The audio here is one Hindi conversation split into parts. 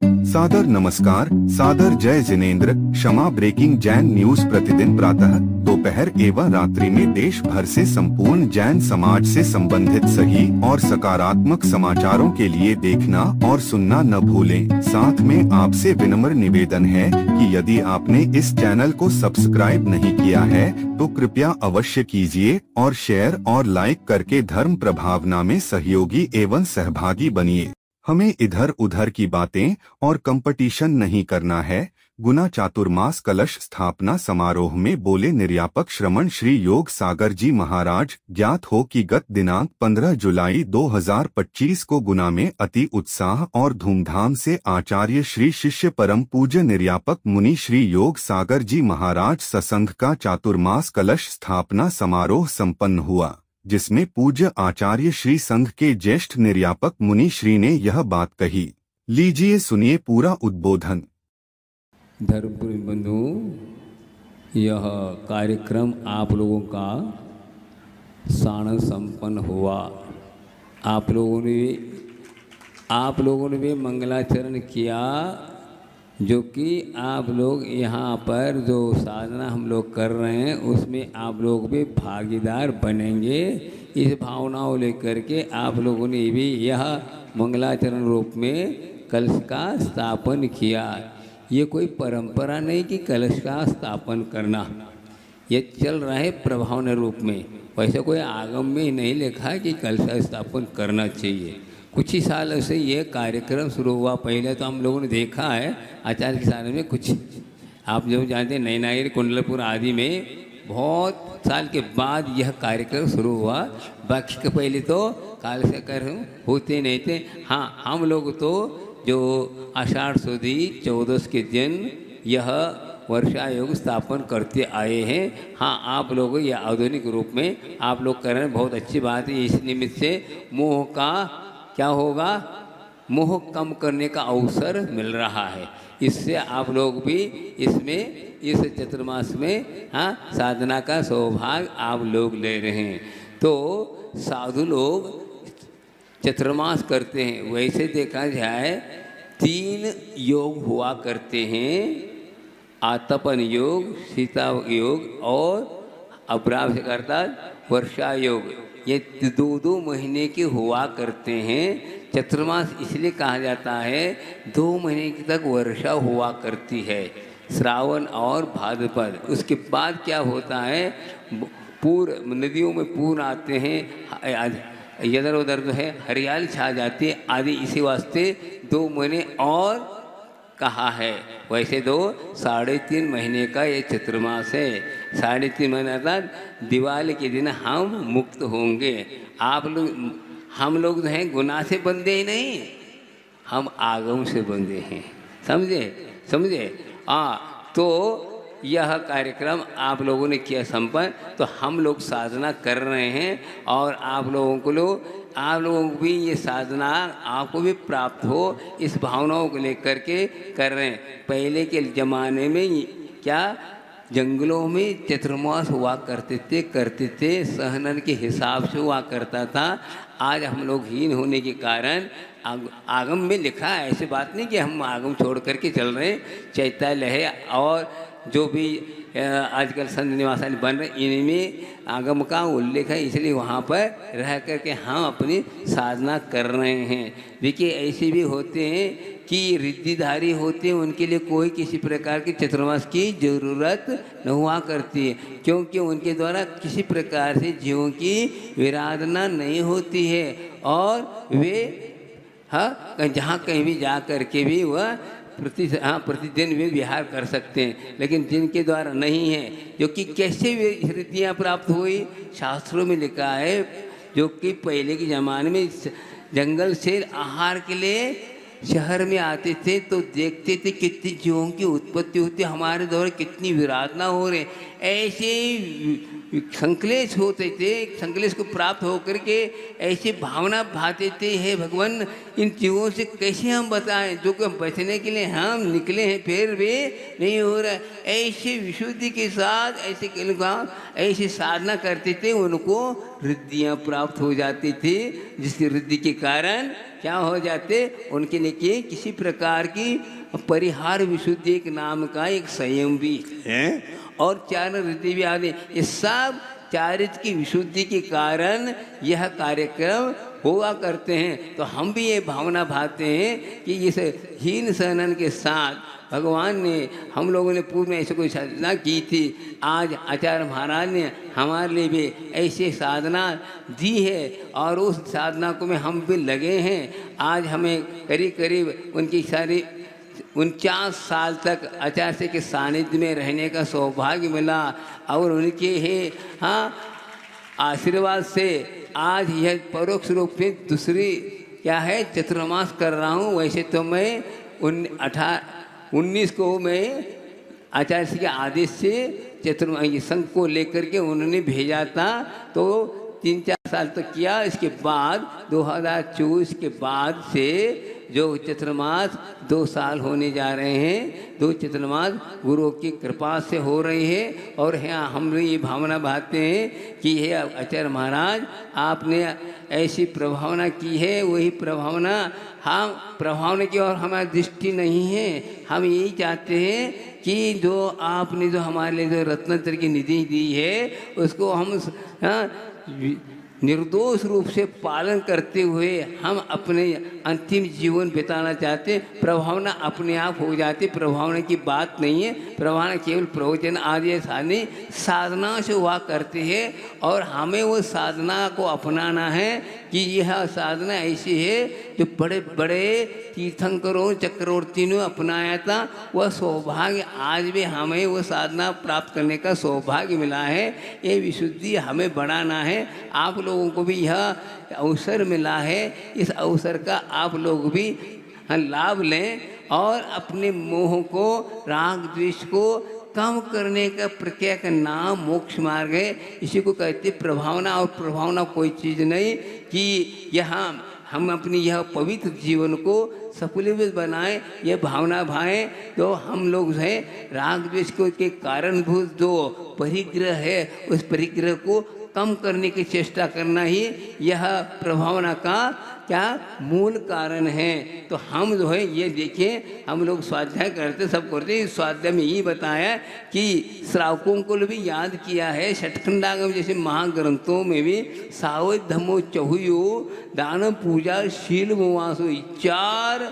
सादर नमस्कार, सादर जय जिनेंद्र। क्षमा ब्रेकिंग जैन न्यूज प्रतिदिन प्रातः, दोपहर एवं रात्रि में देश भर से संपूर्ण जैन समाज से संबंधित सही और सकारात्मक समाचारों के लिए देखना और सुनना न भूलें। साथ में आपसे विनम्र निवेदन है कि यदि आपने इस चैनल को सब्सक्राइब नहीं किया है तो कृपया अवश्य कीजिए और शेयर और लाइक करके धर्म प्रभावना में सहयोगी एवं सहभागी बनिए। हमें इधर उधर की बातें और कंपटीशन नहीं करना है। गुना चातुर्मास कलश स्थापना समारोह में बोले निर्यापक श्रमण श्री योग सागर जी महाराज। ज्ञात हो कि गत दिनांक 15 जुलाई 2025 को गुना में अति उत्साह और धूमधाम से आचार्य श्री शिष्य परम पूज्य निर्यापक मुनि श्री योग सागर जी महाराज ससंघ का चातुर्मास कलश स्थापना समारोह संपन्न हुआ, जिसमें पूज्य आचार्य श्री संघ के ज्येष्ठ निर्यापक मुनि श्री ने यह बात कही। लीजिए सुनिए पूरा उद्बोधन। धर्मपुरी बंधु, यह कार्यक्रम आप लोगों का साण संपन्न हुआ। आप लोगों ने भी मंगलाचरण किया, जो कि आप लोग यहाँ पर जो साधना हम लोग कर रहे हैं उसमें आप लोग भी भागीदार बनेंगे। इस भावनाओं लेकर के आप लोगों ने भी यह मंगलाचरण रूप में कलश का स्थापन किया। ये कोई परंपरा नहीं कि कलश का स्थापन करना, ये चल रहा है प्रभावना रूप में। वैसे कोई आगम में नहीं लिखा है कि कलश का स्थापन करना चाहिए। कुछ ही साल से ये कार्यक्रम शुरू हुआ। पहले तो हम लोगों ने देखा है आचार्य के साल में, कुछ आप जो जानते हैं नई नायर कुंडलपुर आदि में बहुत साल के बाद यह कार्यक्रम शुरू हुआ। बाकी के पहले तो काल से कर होते नहीं थे। हाँ, हम लोग तो जो आषाढ़ सुदी 14 के दिन यह वर्षा योग स्थापन करते आए हैं। हाँ, आप लोग यह आधुनिक रूप में आप लोग कर रहे हैं, बहुत अच्छी बात है। इस निमित्त से मोह का क्या होगा, मोह कम करने का अवसर मिल रहा है। इससे आप लोग भी इसमें इस चतुर्मास में हाँ साधना का सौभाग्य आप लोग ले रहे हैं। तो साधु लोग चतुर्मास करते हैं। वैसे देखा जाए 3 योग हुआ करते हैं, आतपन योग, सीता योग और अपराध से करता वर्षा योग। ये 2-2 महीने के हुआ करते हैं। चतुर्मास इसलिए कहा जाता है 2 महीने तक वर्षा हुआ करती है, श्रावण और भाद्रपद। उसके बाद क्या होता है, पूर नदियों में पूर आते हैं, इधर उधर जो है हरियाली छा जाती है आदि। इसी वास्ते 2 महीने और कहा है। वैसे तो 3.5 महीने का ये चतुर्मास है। 3.5 महीने तक दिवाली के दिन हम मुक्त होंगे। हम लोग जो हैं गुनाह से बंधे ही नहीं, हम आगम से बंधे हैं। समझे। तो यह कार्यक्रम आप लोगों ने किया संपन्न, तो हम लोग साधना कर रहे हैं और आप लोगों को भी ये साधना आपको भी प्राप्त हो, इस भावनाओं को लेकर के कर रहे हैं। पहले के ज़माने में क्या जंगलों में चतुर्मास हुआ करते थे, सहनन के हिसाब से हुआ करता था। आज हम लोग हीन होने के कारण आगम में लिखा है, ऐसी बात नहीं कि हम आगम छोड़ करके चल रहे हैं। चैत्य है और जो भी आजकल संत निवासन बन रहे, इनमें आगम का उल्लेख है, इसलिए वहाँ पर रह करके हम अपनी साधना कर रहे हैं। देखिए, ऐसे भी होते हैं कि रिद्धिधारी होते हैं, उनके लिए कोई किसी प्रकार की चतुर्मास की जरूरत न हुआ करती है, क्योंकि उनके द्वारा किसी प्रकार से जीवों की विराधना नहीं होती है और वे जहाँ कहीं भी जा कर के भी वह प्रतिदिन वे विहार कर सकते हैं। लेकिन जिनके द्वारा नहीं है, जो कि कैसे वे रिद्धियाँ प्राप्त हुई, शास्त्रों में लिखा है, जो कि पहले के ज़माने में जंगल से आहार के लिए शहर में आते थे तो देखते थे कितनी जीवों की उत्पत्ति होती, हमारे द्वारा कितनी विराधना हो रही। ऐसे संकलेश होते थे, संकलेश को प्राप्त होकर के ऐसी भावना भाते थे, हे भगवान इन जीवों से कैसे हम बताएं, जो कि बचने के लिए हम निकले हैं फिर भी नहीं हो रहा। ऐसे विशुद्धि के साथ ऐसी साधना करते थे, उनको रिद्धियाँ प्राप्त हो जाती थी, जिसकी रिद्धि के कारण क्या हो जाते, उनके लिए किसी प्रकार की परिहार विशुद्धि एक नाम का एक संयम भी है और चार रिद्धि भी आदि, ये सब चारित्र की विशुद्धि के कारण यह कार्यक्रम हुआ करते हैं। तो हम भी ये भावना भाते हैं कि इस हीन सहनन के साथ भगवान ने, हम लोगों ने पूर्व में ऐसे कोई साधना की थी, आज आचार्य महाराज ने हमारे लिए भी ऐसी साधना दी है और उस साधना को में हम भी लगे हैं। आज हमें करीब करीब उनकी सारी 49 साल तक आचार्य के सानिध्य में रहने का सौभाग्य मिला और उनके ही आशीर्वाद से आज यह परोक्ष रूप से दूसरी क्या है चतुर्मास कर रहा हूँ। वैसे तो मैं 19 को मैं आचार्य के आदेश से चतुर्मास संघ को लेकर के उन्होंने भेजा था, तो 3-4 साल तक किया। इसके बाद 2024 के बाद से जो चतुर्मास 2 साल होने जा रहे हैं, 2 चतुर्मास गुरु की कृपा से हो रही है। और यहाँ हम ये भावना भाते हैं कि हे आचार्य महाराज आपने ऐसी प्रभावना की है, वही प्रभावना हम प्रभावना की और हमारी दृष्टि नहीं है। हम यही चाहते हैं कि जो आपने जो हमारे लिए जो रत्नत्र की निधि दी है उसको हम निर्दोष रूप से पालन करते हुए हम अपने अंतिम जीवन बिताना चाहते। प्रभावना अपने आप हो जाती, प्रभावना की बात नहीं है। प्रभावना केवल प्रवचन आदि साधना से हुआ करते हैं और हमें वो साधना को अपनाना है कि यह साधना ऐसी है जो बड़े बड़े तीर्थंकरों चक्रवर्ती ने अपनाया था। वह सौभाग्य आज भी हमें वो साधना प्राप्त करने का सौभाग्य मिला है। ये विशुद्धि हमें बढ़ाना है। आप लोगों को भी यह अवसर मिला है, इस अवसर का आप लोग भी लाभ लें और अपने मोह को, राग द्वेष को कम करने का प्रक्रिया का नाम मोक्ष मार्ग है। इसी को कहते प्रभावना। और प्रभावना कोई चीज़ नहीं कि यहाँ हम अपनी यह पवित्र जीवन को सफलीकृत बनाएं, यह भावना भाएं। तो हम लोग है राग द्वेष को के कारणभूत जो परिग्रह है, उस परिग्रह को कम करने की चेष्टा करना ही यह प्रभावना का क्या मूल कारण है। तो हम जो है ये देखिए, हम लोग स्वाध्याय करते सब करते, स्वाध्याय में यही बताया कि श्रावकों को भी याद किया है। षटखंडागम जैसे महाग्रंथों में भी सावध धम्मो चहुयो दान पूजा शील मुवासो 4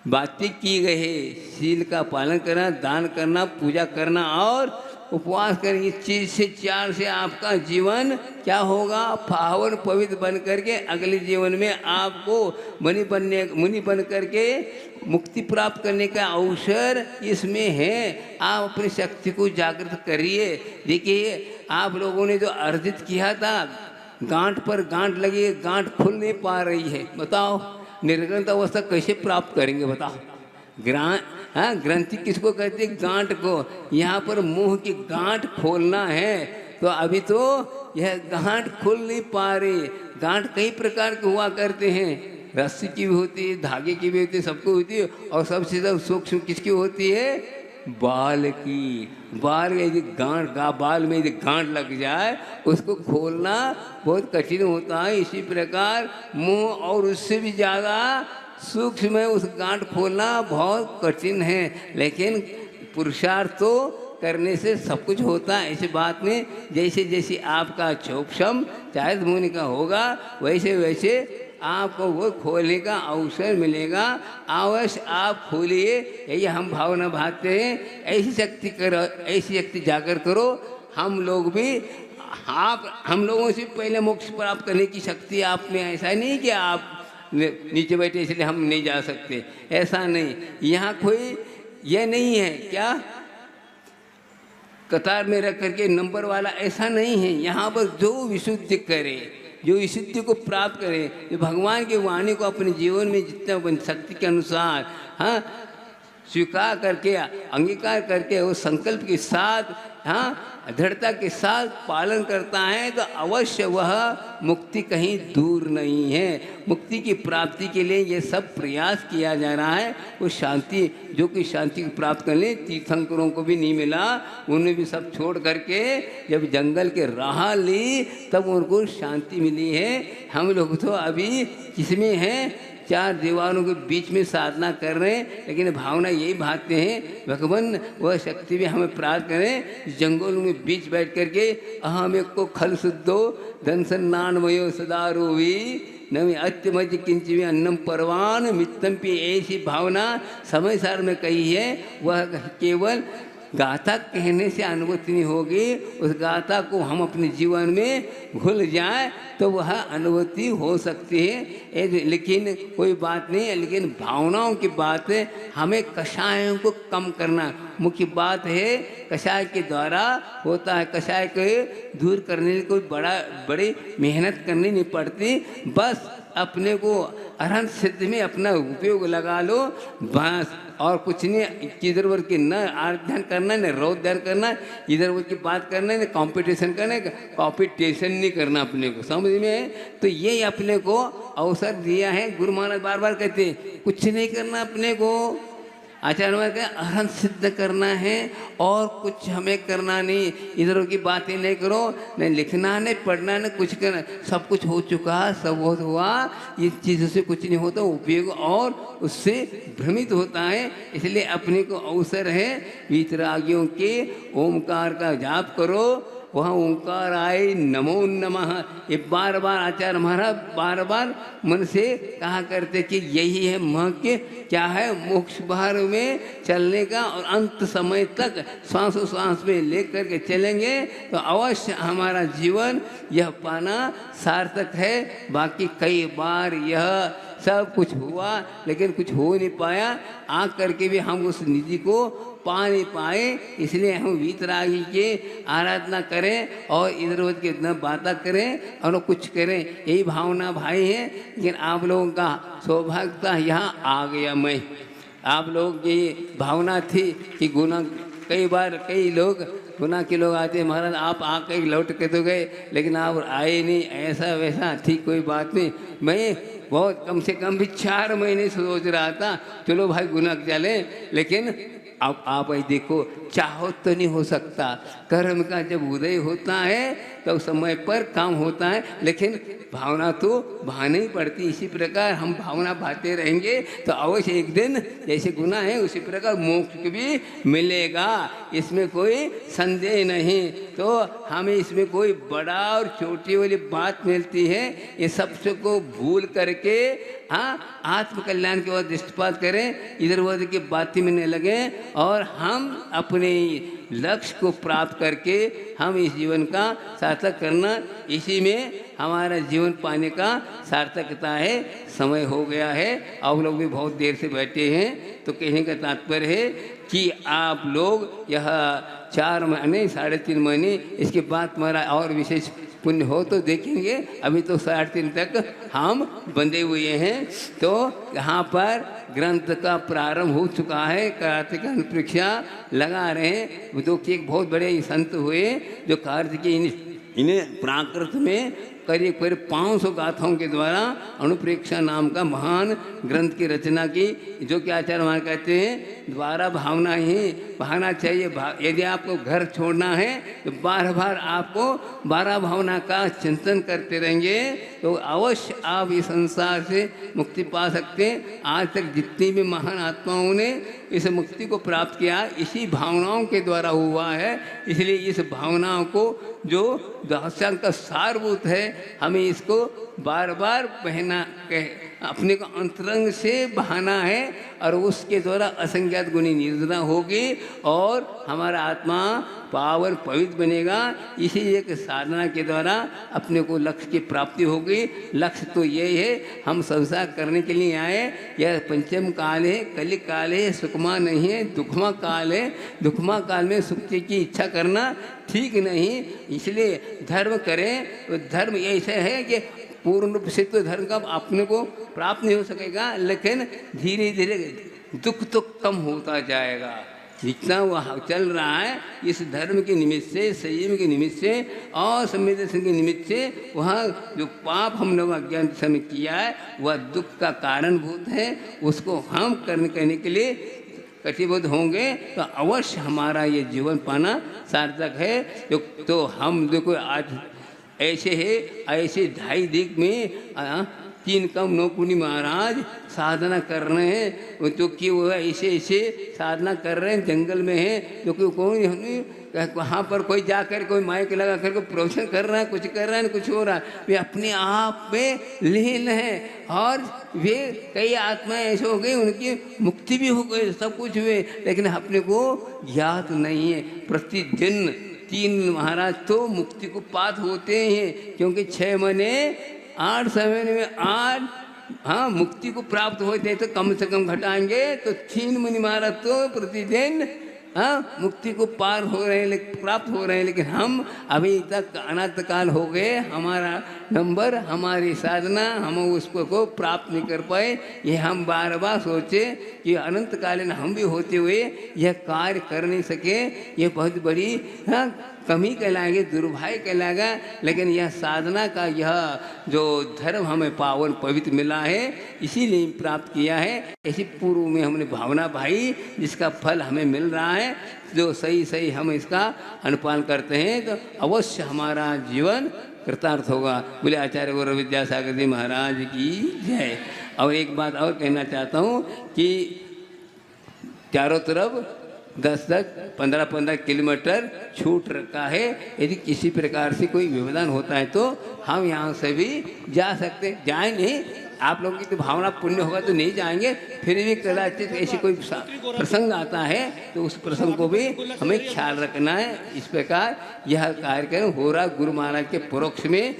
बातें की गई है। शील का पालन करना, दान करना, पूजा करना और उपवास करेंगे। चीज से 4 से आपका जीवन क्या होगा, पावन पवित्र बन करके अगले जीवन में आपको मुनि बन करके मुक्ति प्राप्त करने का अवसर इसमें है। आप अपनी शक्ति को जागृत करिए। देखिए आप लोगों ने जो अर्जित किया था, गांठ पर गांठ लगी, गांठ खुल नहीं पा रही है। बताओ निर्ग्रंथ अवस्था कैसे प्राप्त करेंगे बताओ। ग्रंथि किसको कहते हैं, गांठ को। यहाँ पर मुंह की गांठ खोलना है, तो अभी तो यह गांठ खुल नहीं पा रही। गांठ कई प्रकार के हुआ करते हैं, रस्सी की भी होती है, धागे की भी होती है, सबको होती है। और सबसे ज़्यादा सूक्ष्म किसकी होती है, बाल की। बाल में यदि बाल में यदि गांठ लग जाए उसको खोलना बहुत कठिन होता है। इसी प्रकार मुंह और उससे भी ज़्यादा सूक्ष्म है, उस गांठ खोलना बहुत कठिन है। लेकिन पुरुषार्थ तो करने से सब कुछ होता है। ऐसी बात नहीं, जैसे जैसे आपका चौक्षम चाहे मुनि का होगा वैसे वैसे आपको वो खोलने का अवसर मिलेगा। अवश्य आप खोलिए, यही हम भावना भाते हैं। ऐसी शक्ति करो, ऐसी शक्ति जाकर करो। हम लोग भी हम लोगों से पहले मोक्ष प्राप्त करने की शक्ति आप में। ऐसा नहीं कि आप नीचे बैठे इसलिए हम नहीं जा सकते, ऐसा नहीं। यहाँ कोई ये नहीं है क्या कतार में रख करके नंबर वाला, ऐसा नहीं है। यहाँ पर जो विशुद्धि करे, जो विशुद्धि को प्राप्त करे, जो भगवान की वाणी को अपने जीवन में जितना शक्ति के अनुसार स्वीकार करके, अंगीकार करके, उस संकल्प के साथ, हाँ, दृढ़ता के साथ पालन करता है तो अवश्य वह मुक्ति कहीं दूर नहीं है। मुक्ति की प्राप्ति के लिए ये सब प्रयास किया जा रहा है। वो शांति, जो कि शांति को प्राप्त करने तीर्थंकरों को भी नहीं मिला, उन्हें भी सब छोड़ करके जब जंगल के राह ली तब उनको शांति मिली है। हम लोग तो अभी किसमें हैं, चार दीवारों के बीच में साधना कर रहे हैं, लेकिन भावना यही भागते हैं भगवान वह शक्ति भी हमें प्राप्त करें। जंगलों में बीच बैठ करके अहम एक को खल शुद्धो धनसन्नान्मयो सदा रोवी नवी अत्यमज किंचिवी अन्नम परवान मित्तम पे, ऐसी भावना समय सार में कही है। वह केवल गाथा कहने से अनुभूति नहीं होगी, उस गाथा को हम अपने जीवन में भूल जाएं तो वह अनुभूति हो सकती है। लेकिन कोई बात नहीं है, लेकिन भावनाओं की बात है, हमें कषायों को कम करना मुख्य बात है। कषाय के द्वारा होता है, कषाय को दूर करने के लिए कोई बड़ी मेहनत करनी नहीं पड़ती, बस अपने को अरहंत सिद्ध में अपना उपयोग लगा लो बस, और कुछ नहीं। इधर उधर की न ध्यान करना, न रोज ध्यान करना, इधर उधर की बात करना, न कंपटीशन करना, कंपटीशन नहीं करना अपने को, समझ में। तो ये अपने को अवसर दिया है। गुरु महाराज बार बार कहते हैं कुछ नहीं करना अपने को, आचार्य महाराज कहते अरहंत सिद्ध करना है और कुछ हमें करना नहीं। इधरों की बातें नहीं करो, नहीं लिखना, नहीं पढ़ना, नहीं कुछ करना, सब कुछ हो चुका, सब बहुत हुआ, ये चीज़ों से कुछ नहीं होता, उपयोग और उससे भ्रमित होता है। इसलिए अपने को अवसर है, वीतरागियों के ओमकार का जाप करो, वहाँ ओंकार आए नमो नमः, ये बार बार आचार्य महाराज बार बार मन से कहा करते कि यही है महत्व, क्या है मोक्ष बाहर में चलने का, और अंत समय तक श्वासों श्वास में लेकर के चलेंगे तो अवश्य हमारा जीवन यह पाना सार्थक है। बाकी कई बार यह सब कुछ हुआ लेकिन कुछ हो नहीं पाया, आ करके भी हम उस निधि को पा नहीं पाए। इसलिए हम वीतरागी के आराधना करें और इधर उधर के इतना बातें करें और कुछ करें, यही भावना भाई है। लेकिन आप लोगों का सौभाग्य यहाँ आ गया मैं, आप लोगों की भावना थी कि गुना, कई बार कई लोग गुना के लोग आते हैं, महाराज आप आके लौट के तो गए लेकिन आप आए नहीं, ऐसा वैसा, ठीक कोई बात नहीं। मैं बहुत कम से कम भी 4 महीने सोच रहा था चलो भाई गुना चले, लेकिन अब आप ही देखो, चाहो तो नहीं हो सकता। कर्म का जब उदय होता है तो समय पर काम होता है, लेकिन भावना तो भानी ही पड़ती। इसी प्रकार हम भावना भाते रहेंगे तो अवश्य एक दिन जैसे गुना है उसी प्रकार मोक्ष भी मिलेगा, इसमें कोई संदेह नहीं। तो हमें इसमें कोई बड़ा और छोटी वाली बात मिलती है, ये सबसे को भूल करके हाँ आत्मकल्याण की ओर दृष्टिपात करें, इधर उधर की बातें में नहीं लगे और हम अपने लक्ष्य को प्राप्त करके हम इस जीवन का सार्थक करना, इसी में हमारा जीवन पाने का सार्थकता है। समय हो गया है, आप लोग भी बहुत देर से बैठे हैं, तो कहने का तात्पर्य है कि आप लोग यह 4 महीने 3.5 महीने इसके बाद तुम्हारा और विशेष पुण्य हो तो देखेंगे। अभी तो 3.5 तक हम बंधे हुए हैं, तो यहाँ पर ग्रंथ का प्रारंभ हो चुका है, कार्तिक परीक्षा लगा रहे हैं। तो एक बहुत बड़े संत हुए जो कार्तिक इन्हें प्राकृत में करीब 500 गाथाओं के द्वारा अनुप्रेक्षा नाम का महान ग्रंथ की रचना की, जो कि आचार्य महाराज कहते हैं द्वारा भावना ही बहाना चाहिए। यदि आपको घर छोड़ना है तो बार बार आपको 12 भावना का चिंतन करते रहेंगे तो अवश्य आप इस संसार से मुक्ति पा सकते हैं। आज तक जितनी भी महान आत्माओं ने इस मुक्ति को प्राप्त किया इसी भावनाओं के द्वारा हुआ है। इसलिए इस भावनाओं को जो दास्तान का सारभूत है, हमें इसको बार बार पहना अपने को अंतरंग से बहाना है और उसके द्वारा असंख्यात गुणी निर्जना होगी और हमारा आत्मा पावन पवित्र बनेगा। इसी एक साधना के द्वारा अपने को लक्ष्य की प्राप्ति होगी। लक्ष्य तो यही है, हम संसार करने के लिए आए। यह पंचम काल है, कलि काल है, सुखमा नहीं है, दुखमा काल है। दुखमा काल में सुख की इच्छा करना ठीक नहीं, इसलिए धर्म करें। तो धर्म ऐसा है कि पूर्ण रूप से तो धर्म का अपने को प्राप्त नहीं हो सकेगा, लेकिन धीरे धीरे दुख तो कम होता जाएगा। जितना वह चल रहा है इस धर्म के निमित्त से, संयम के निमित्त से और संवेदनशील के निमित्त से, वहाँ जो पाप हम लोग अज्ञान समय किया है वह दुख का कारणभूत है। उसको हम करने के लिए कटिबद्ध होंगे तो अवश्य हमारा ये जीवन पाना सार्थक है। तो हम देखो आज ऐसे है, ऐसे 2.5 दिग में 3 कम 9 पुण्य महाराज साधना कर रहे हैं, जो कि वो ऐसे साधना कर रहे हैं, जंगल में है, जो कि कौन वहाँ पर कोई जाकर कोई माइक लगा कर कोई प्रवचन कर रहा है, कुछ कर रहा है, कुछ हो रहा है, वे अपने आप में लीन हैं। और वे कई आत्माएं ऐसे हो गई उनकी मुक्ति भी हो गई, सब कुछ हुए, लेकिन अपने को याद नहीं है। प्रतिदिन 3 महाराज तो मुक्ति को पात्र होते हैं, क्योंकि 6 महीने 8 समय में 8 हाँ मुक्ति को प्राप्त होते हैं। तो कम से कम घटाएंगे तो 3 मुनि महाराज तो प्रतिदिन हाँ मुक्ति को पार हो रहे हैं, प्राप्त हो रहे हैं। लेकिन हम अभी तक अनंत काल हो गए, हमारा नंबर, हमारी साधना हम उसको को प्राप्त नहीं कर पाए। ये हम बार बार सोचे कि अनंत कालीन हम भी होते हुए यह कार्य कर नहीं सके, ये बहुत बड़ी हाँ कमी कहलाएंगे, दुर्भाग्य कहलाएगा। लेकिन यह साधना का यह जो धर्म हमें पावन पवित्र मिला है, इसीलिए प्राप्त किया है। ऐसी पूर्व में हमने भावना भाई, जिसका फल हमें मिल रहा है, जो सही हम इसका अनुपालन करते हैं तो अवश्य हमारा जीवन कृतार्थ होगा। बोले आचार्य गौरव विद्यासागर जी महाराज की जय। और एक बात और कहना चाहता हूँ कि चारों तरफ 10-15 किलोमीटर छूट रखा है। यदि किसी प्रकार से कोई व्यवधान होता है तो हम यहाँ से भी जा सकते, जाए नहीं, आप लोगों की तो भावना पुण्य होगा तो नहीं जाएंगे, फिर भी कदाचित ऐसे कोई प्रसंग आता है तो उस प्रसंग को भी हमें ख्याल रखना है। इस प्रकार यह कार्यक्रम हो रहा, गुरु महाराज के परोक्ष में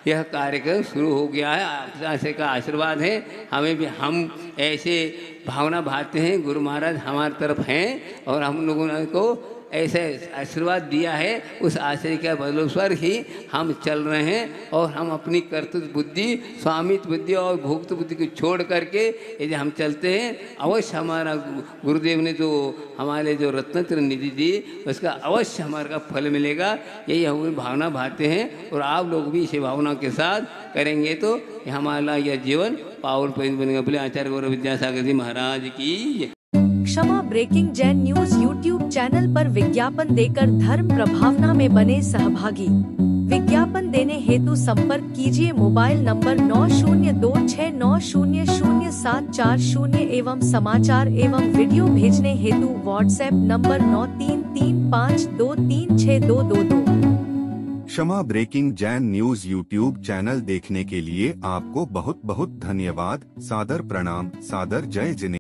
यह कार्यक्रम शुरू हो गया है। आप का आशीर्वाद है, हमें भी हम ऐसे भावना भाते हैं, गुरु महाराज हमारी तरफ हैं और हम लोगों को ऐसे आशीर्वाद दिया है। उस आश्रय के बदलस्वर ही हम चल रहे हैं और हम अपनी कर्तव्य बुद्धि, स्वामित्व बुद्धि और भोक्त बुद्धि को छोड़ करके यदि हम चलते हैं, अवश्य हमारा गुरुदेव ने जो हमारे जो रत्नत्र निधि दी उसका अवश्य हमारा फल मिलेगा। यही हम भावना भाते हैं और आप लोग भी इसी भावना के साथ करेंगे तो हमारा यह जीवन पावन पवित्र बनेगा। बोले आचार्य गौरव विद्यासागर जी महाराज की। क्षमा breaking Jain news YouTube channel पर विज्ञापन देकर धर्म प्रभावना में बने सहभागी। विज्ञापन देने हेतु संपर्क कीजिए मोबाइल नंबर 9026900740 एवं समाचार एवं वीडियो भेजने हेतु व्हाट्सएप नंबर 9335236222। क्षमा breaking Jain news YouTube channel देखने के लिए आपको बहुत बहुत धन्यवाद। सादर प्रणाम, सादर जय जिनेंद्र।